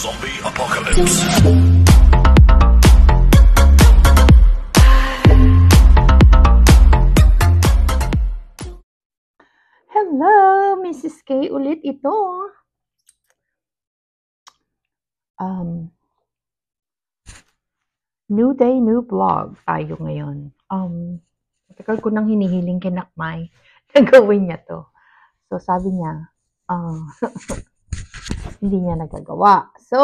Zombie Apocalypse. Hello, Mrs. K ulit ito. New day, new vlog tayo ngayon. Tagal ko nang hinihiling kay Nakmay na gawin niya to. So, sabi niya, hindi niya nagagawa. So,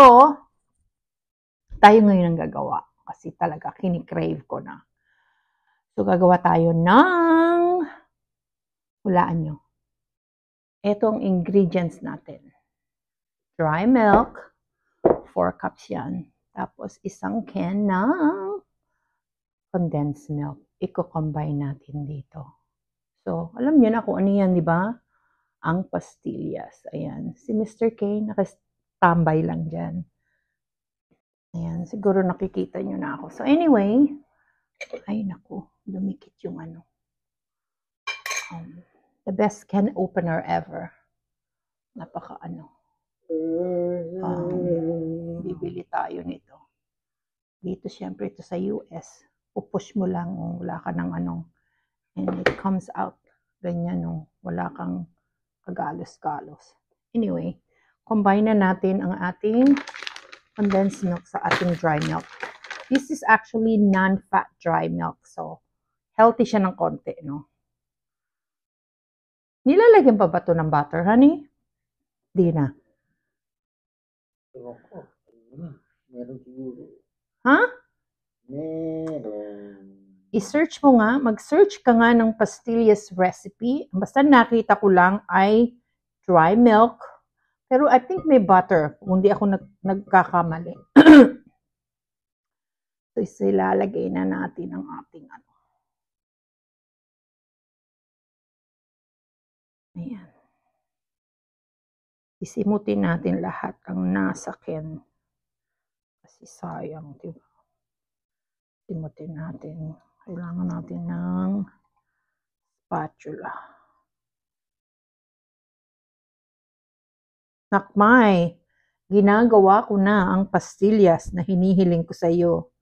tayo ngayon ang gagawa. Kasi talaga, kinikrave ko na. So, gagawa tayo ng, hulaan nyo. Ito ang ingredients natin. Dry milk, 4 cups yan. Tapos, isang can ng condensed milk. Iko-combine natin dito. So, alam niyo na kung ano yan, di ba? Ang pastillas. Ayan. Si Mr. K, nakastambay lang dyan. Ayan. Siguro nakikita niyo na ako. So, anyway. Ay, naku. Dumikit yung ano. The best can opener ever. Napaka ano. Bibili tayo nito. Dito, syempre, ito sa US. Pupush mo lang, wala ka ng anong, and it comes out. Ganyan, wala kang kagalos-galos. Anyway, combine na natin ang ating condensed milk sa ating dry milk. This is actually non-fat dry milk. So, healthy siya ng konti, no? Nilalagyan pa ba ito ng butter, honey? Di na. Meron siguro. Ha? Meron. I-search mo nga, mag-search ka nga ng pastillas recipe. Basta nakita ko lang ay dry milk. Pero I think may butter, kung hindi ako nagkakamali. So, ilalagay na natin ang ating ano. Ayan. Isimutin natin lahat ang nasa can. Kasi sayang, diba? Isimutin natin. Kailangan natin ng spatula. Nakmay, ginagawa ko na ang pastillas na hinihiling ko sa iyo.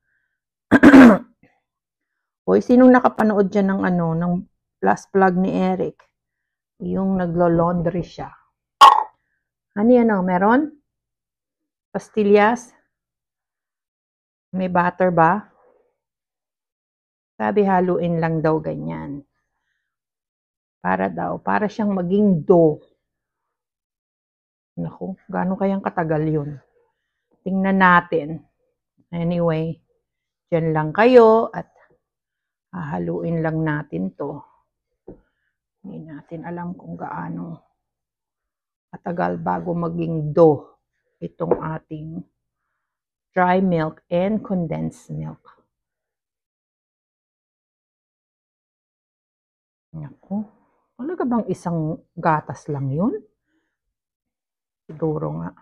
Hoy, sinong nakapanood dyan ng ano, ng plus plug ni Eric? Yung naglo-laundry siya. Ano yan, meron? Pastillas? May butter ba? Sabi, haluin lang daw ganyan. Para siyang maging dough. Naku, gaano kayang katagal yun? Tingnan natin. Anyway, dyan lang kayo at hahaluin lang natin to. Hindi natin alam kung gaano katagal bago maging dough itong ating dry milk and condensed milk. Naku, talaga bang isang gatas lang yun? Siguro nga.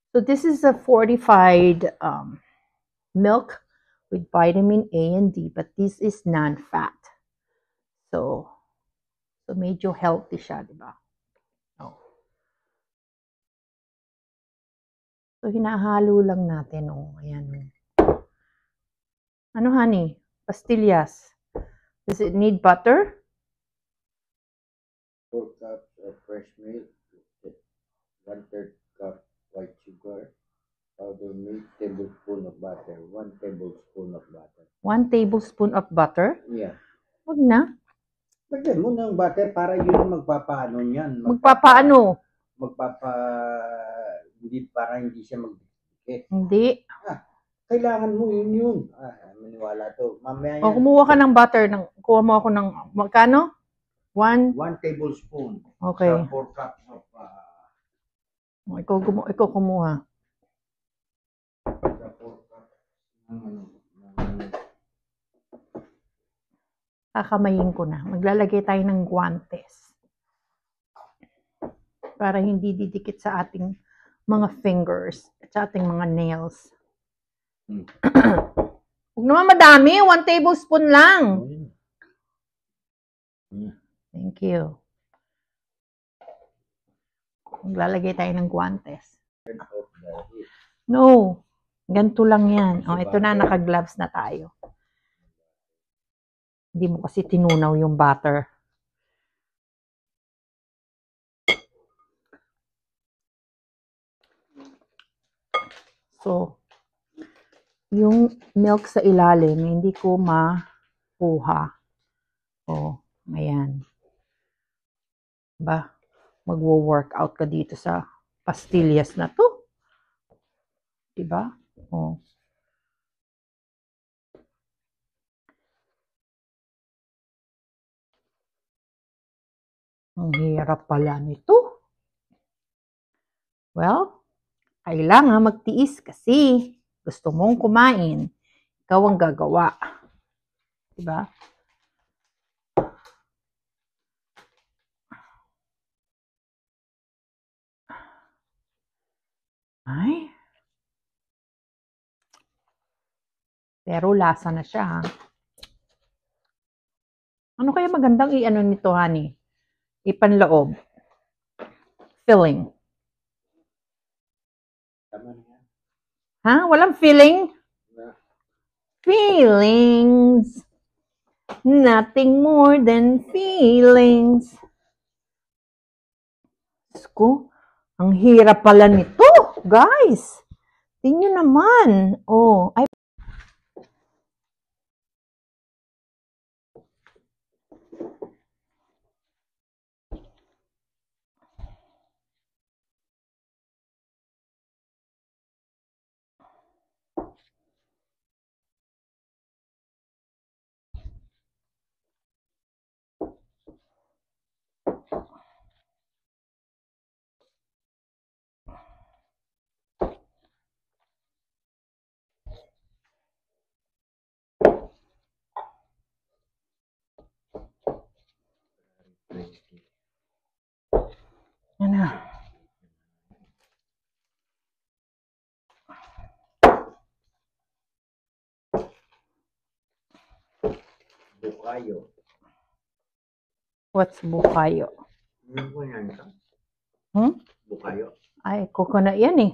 So this is a fortified milk with vitamin A and D, but this is non-fat. So medyo healthy siya, di ba? Oh. So hinahalo lang natin, ayan. Ano, honey? Pastillas. Does it need butter? 4 cups of fresh milk, 1/3 cup white sugar, powdered milk, tablespoon of butter, 1 tablespoon of butter. 1 tablespoon of butter? Yeah. Wag na. Lagyan mo ng butter para yun ang magpapaano niyan. Magpapaano? Hindi para hindi siya magdikit. Hindi. Kailangan mo yun. Maniwala to. Mamaya O, kumuha ka ng butter. Kuha mo ako ng, magkano? 1 tablespoon. Okay. Sa 4 cups of Ikaw kumuha. sa 4 cups Kakamayin ko na. Maglalagay tayo ng guantes. Para hindi didikit sa ating mga fingers at sa ating mga nails. Huwag naman madami. 1 tablespoon lang. Thank you. Maglalagay tayo ng guantes. Turn off the heat. No. Ganito lang yan. Oh, ito na, naka-gloves na tayo. Hindi mo kasi tinunaw yung butter. So, yung milk sa ilalim, hindi ko makuha. Oh, ayan. Ba, magwo-workout ka dito sa pastillas na to. Diba? Oh. Ang hirap pala nito. Well, kailangan magtiis kasi gusto mong kumain. Ikaw ang gagawa. Diba? Ay. Pero lasa na siya, ha? Ano kaya magandang i-ano nito, honey? Ipanloob. Filling. Tama na yan. Ha? Walang filling? Na. Feelings. Nothing more than feelings. Diyos ko, ang hirap pala nito, guys. Tingnan naman. Oh, ay. Ano? Bukayo. What's bukayo? Ano po yan? Bukayo. Ay, coconut yan eh.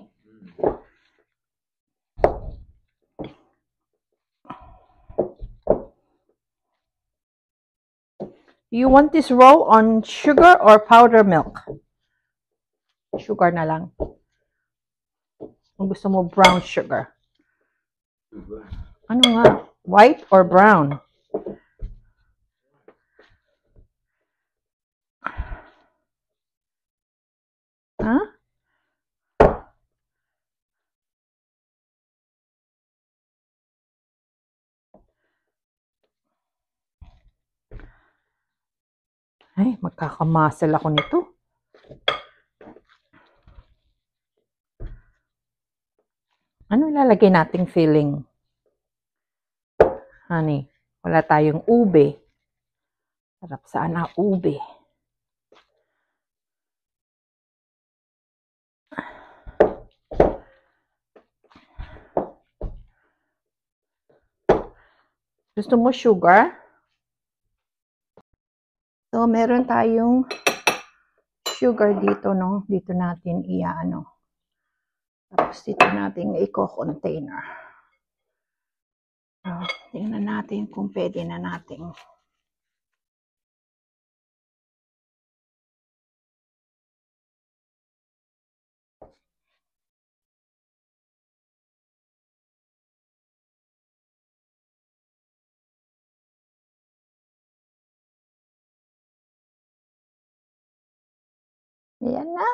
You want this roll on sugar or powder milk? Sugar na lang. Kung gusto mo brown sugar. Ano nga? White or brown? Ha? Ay, magkakamuscle ako nito. Ano ilalagay nating filling? Honey, wala tayong ube. Sarap sana ube. Gusto mo sugar? So, meron tayong sugar dito, no? Dito natin iaano. Tapos dito natin i-container. So, tingnan natin kung pwede na natin. Ayan na!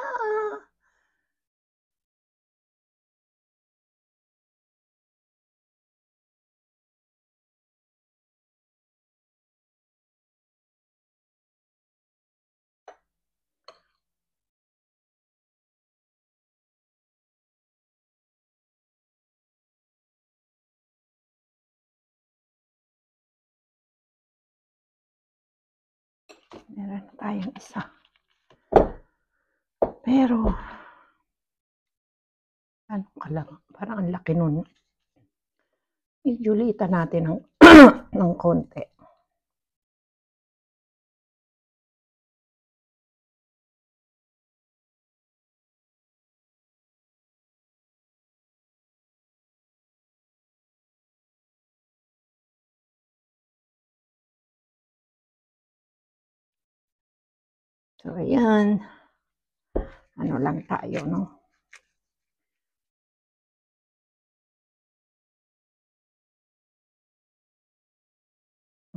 Meron tayong isa. Pero, ano ka lang, parang ang laki nun. I-julita natin ng, ng konti. So, ayan. Ano lang tayo, no?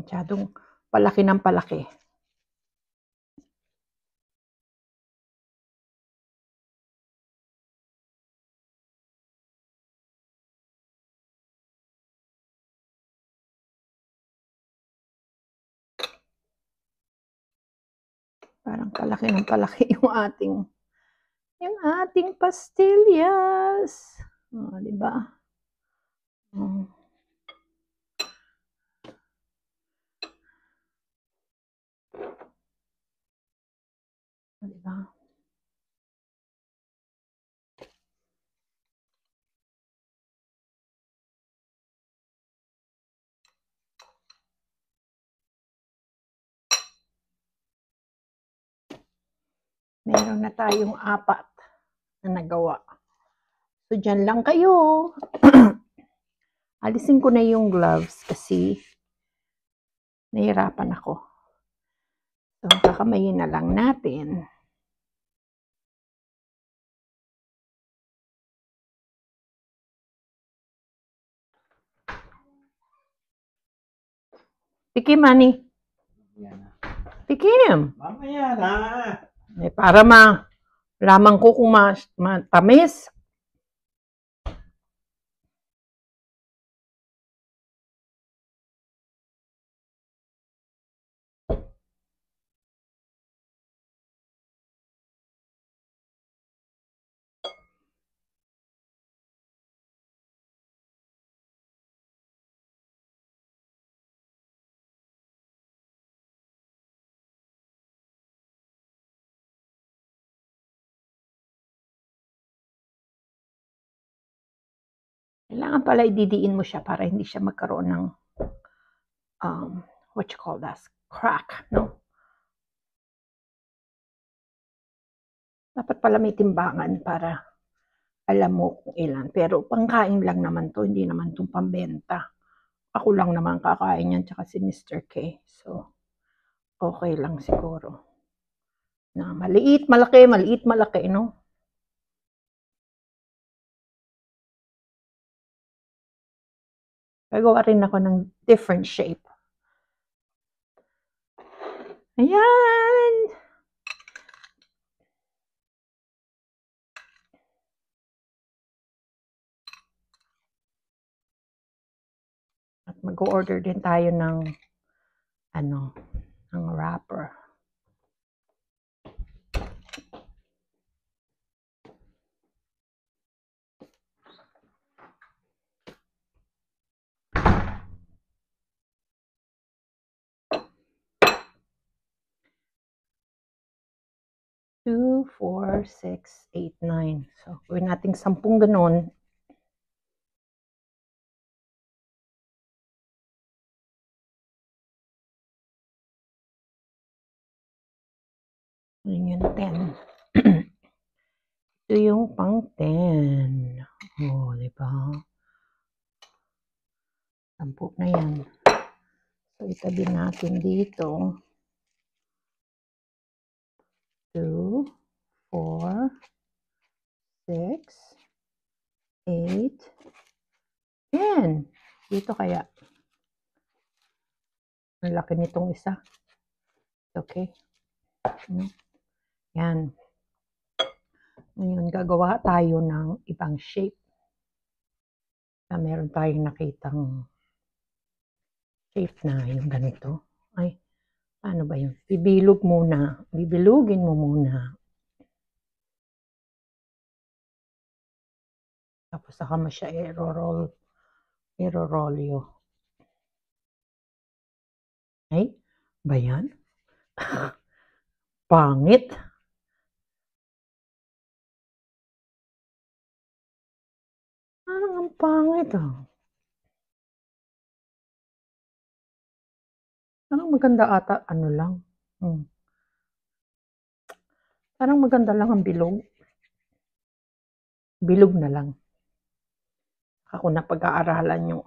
Masyadong palaki ng palaki. Parang palaki ng palaki yung ating pastillas. Oh, di ba? Oh. Di ba? Meron na tayong 4 na nagawa. So, dyan lang kayo. Alisin ko na yung gloves kasi nahirapan ako. So, kakamayin na lang natin. Tikim, Manny. Tikim. Mamaya na. Para malaman ko kung matamis. Kailangan pala ididiin mo siya para hindi siya magkaroon ng what you call that? Crack, no? Dapat pala may timbangan para alam mo kung ilan. Pero pangkain lang naman to, hindi naman itong pambenta. Ako lang naman kakain yan, tsaka si Mr. K. So, okay lang siguro. Na maliit, malaki, no? Gagawa rin ako ng different shape. Ayan! At mag-order din tayo ng ng wrapper. Two, 4, 6, 8, 9. So, gawin natin 10 ganon. Yun yung 10. Ito yung pang 10. Oh, di ba? 10 na yan. So, itabi natin dito. 2, 4, 6, 8, 10. Dito kaya. Ang laki nitong isa. Okay. Yan. Ngayon, gagawa tayo ng ibang shape. Meron tayong nakitang shape na yung ganito. Ay, ano ba yun? Bibilog muna. Bibilugin mo muna. Tapos saka mo siya i-roll-yo. Ay, ba yan? Pangit. Parang ang pangit ah. Parang maganda ata, ano lang. Parang maganda lang ang bilog. Bilog na lang. Ako na pag-aaralan yung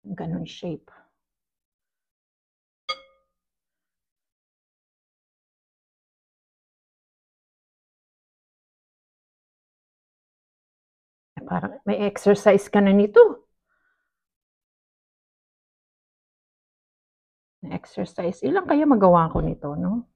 ganun shape. Parang may exercise ka na nito. Exercise. Ilan kaya magawa ko nito, no?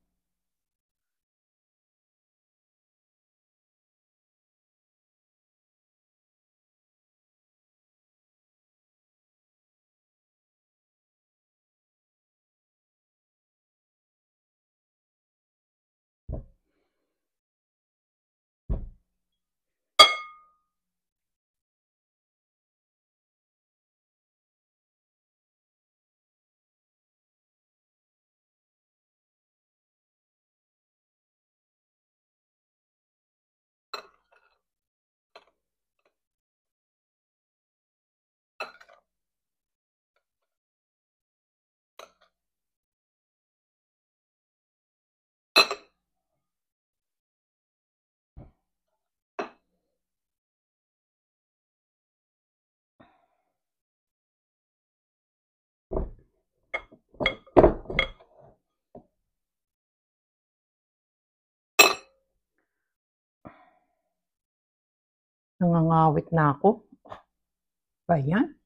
Nangangawit na ako. Ba yan?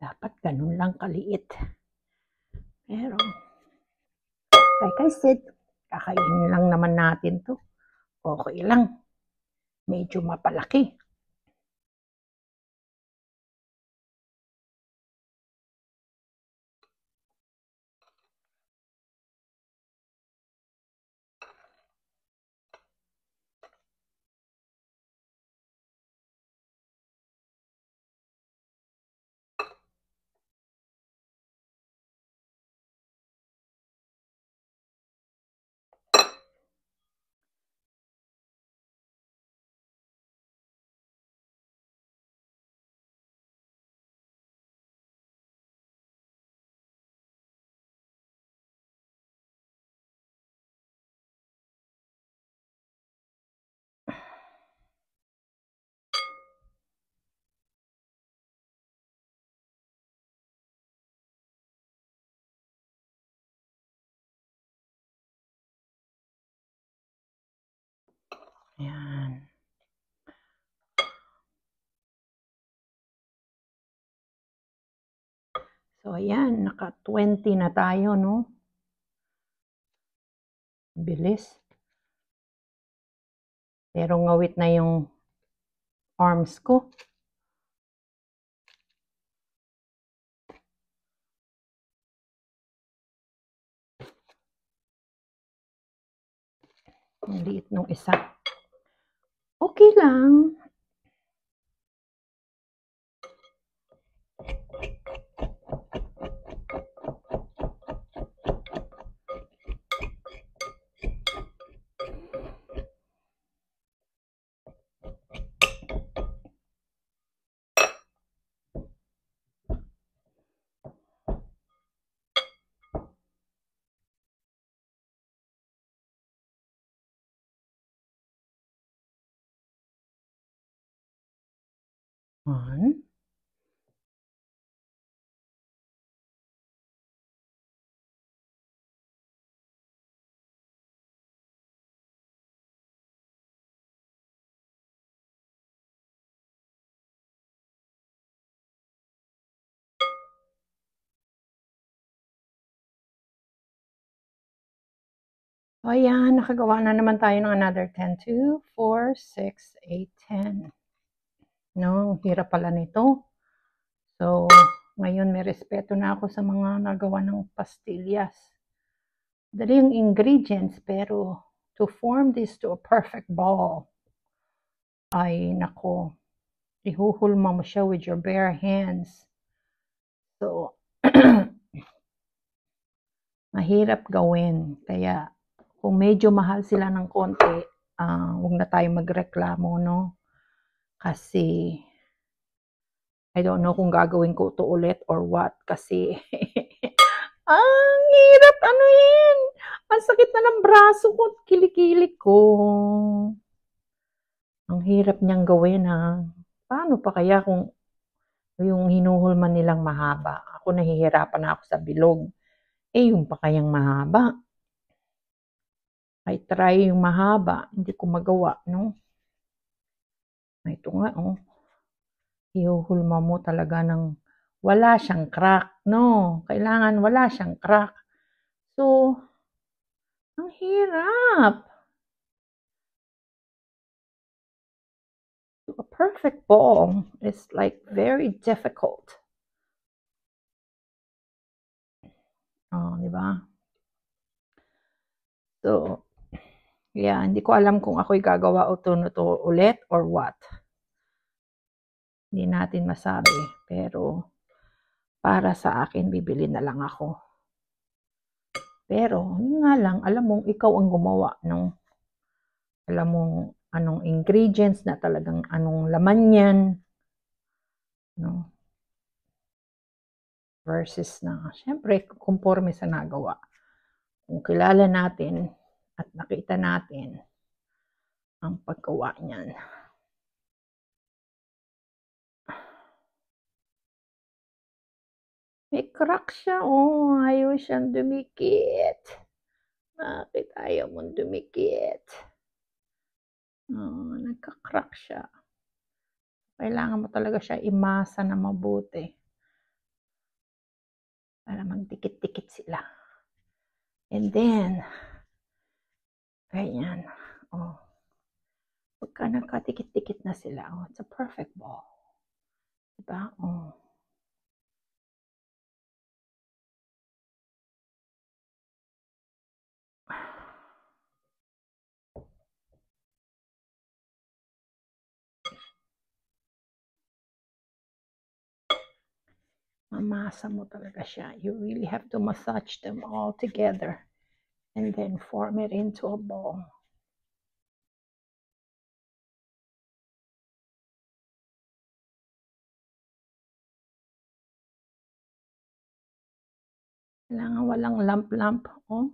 Dapat ganun lang kaliit. Pero, like I said, kakainin lang naman natin to. Okay lang. Medyo mapalaki. Ayan. So, ayan. Naka-20 na tayo, no? Bilis. Pero ngawit na yung arms ko. Ang liit nung isa. Okay lang. One. So, ayan, nakagawa na naman tayo ng another 10. 2, 4, 6, 8, 10. No, hirap pala nito. So, ngayon may respeto na ako sa mga nagawa ng pastillas. Dali yung ingredients, pero to form this to a perfect ball, ay nako, ihuhulma mo siya with your bare hands. So, mahirap gawin. Kaya kung medyo mahal sila ng konti, huwag na tayo magreklamo, no? Kasi I don't know kung gagawin ko to ulit or what. Kasi ang hirap ano yun. Ang sakit na ng braso ko at kilikili ko. Ang hirap niyang gawin, ha. Paano pa kaya kung yung hinuhulman nilang mahaba? Ako nahihirapan na ako sa bilog. Yung pa kayang mahaba. I try yung mahaba. Hindi ko magawa, no? Ito nga, oh. Hihuhulma mo talaga ng wala siyang crack, no? Kailangan wala siyang crack. So, ang hirap. A perfect ball is like very difficult. Di ba? So, yeah, hindi ko alam kung ako'y gagawa o to ulit or what. Hindi natin masabi. Pero, para sa akin, bibili na lang ako. Pero, yun nga lang, alam mong ikaw ang gumawa, no? Alam mong anong ingredients na talagang anong laman yan, no? Versus na, syempre, conforme sa nagawa. Kung kilala natin at nakita natin ang paggawa niyan. May crack siya, oh. Ayaw siyang dumikit. Bakit ayaw mong dumikit? Nagka-crack siya. Kailangan mo talaga siya imasa na mabuti. Para magdikit-dikit sila. And then, ganyan. Oh. Pagka nagkadikit-dikit na sila, oh, it's a perfect ball. Diba? Oh. Mamasa mo talaga siya. You really have to massage them all together and then form it into a ball. Kailangan walang lump-lump. Oh.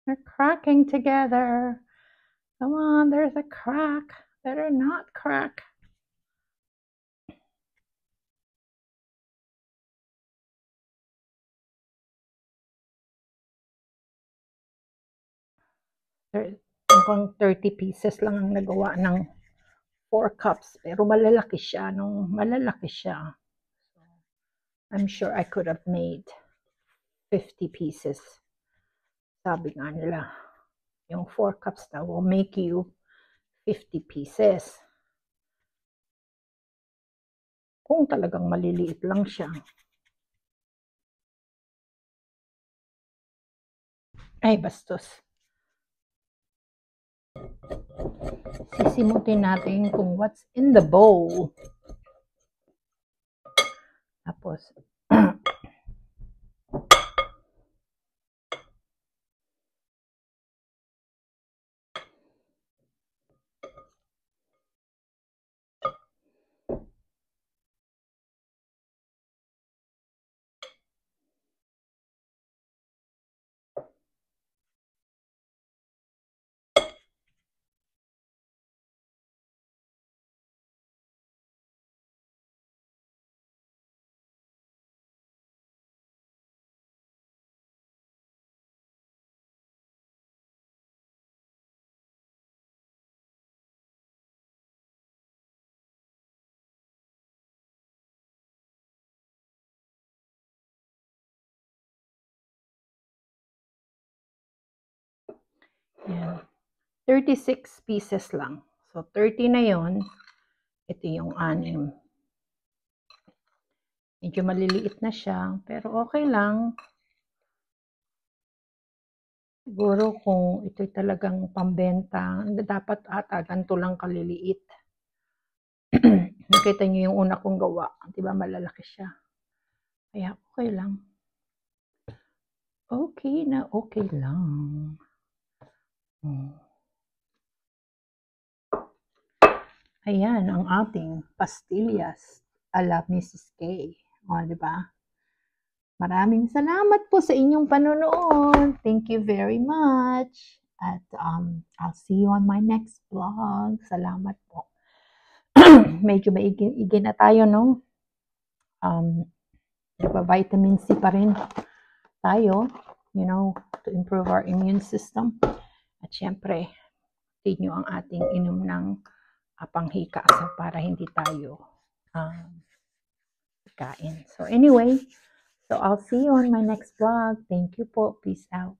They're cracking together. Come on, there's a crack. Better not crack. Mukhang 30 pieces lang ang nagawa ng 4 cups. Pero malalaki siya. No? Malalaki siya. So, I'm sure I could have made 50 pieces. Sabi nga nila, yung 4 cups na will make you 50 pieces. Kung talagang maliliit lang siya. Ay, bastos. Sisimutin natin kung what's in the bowl. Tapos, Yan. 36 pieces lang. So, 30 na yon. Ito yung 6. Medyo maliliit na siya, pero okay lang. Siguro kung ito'y talagang pambenta, dapat ata ganito lang kaliliit. Nakita niyo yung una kong gawa, di ba malalaki siya. Kaya okay lang. Okay na okay lang. Ayan ang ating pastillas ala Mrs. K. O, di ba? Maraming salamat po sa inyong panonood. Thank you very much. At I'll see you on my next vlog. Salamat po. Medyo maigi na tayo, no? Vitamin C pa rin tayo, you know, to improve our immune system. At syempre, tingin nyo ang ating inom ng panghika para hindi tayo kain. So anyway, so I'll see you on my next vlog. Thank you po. Peace out.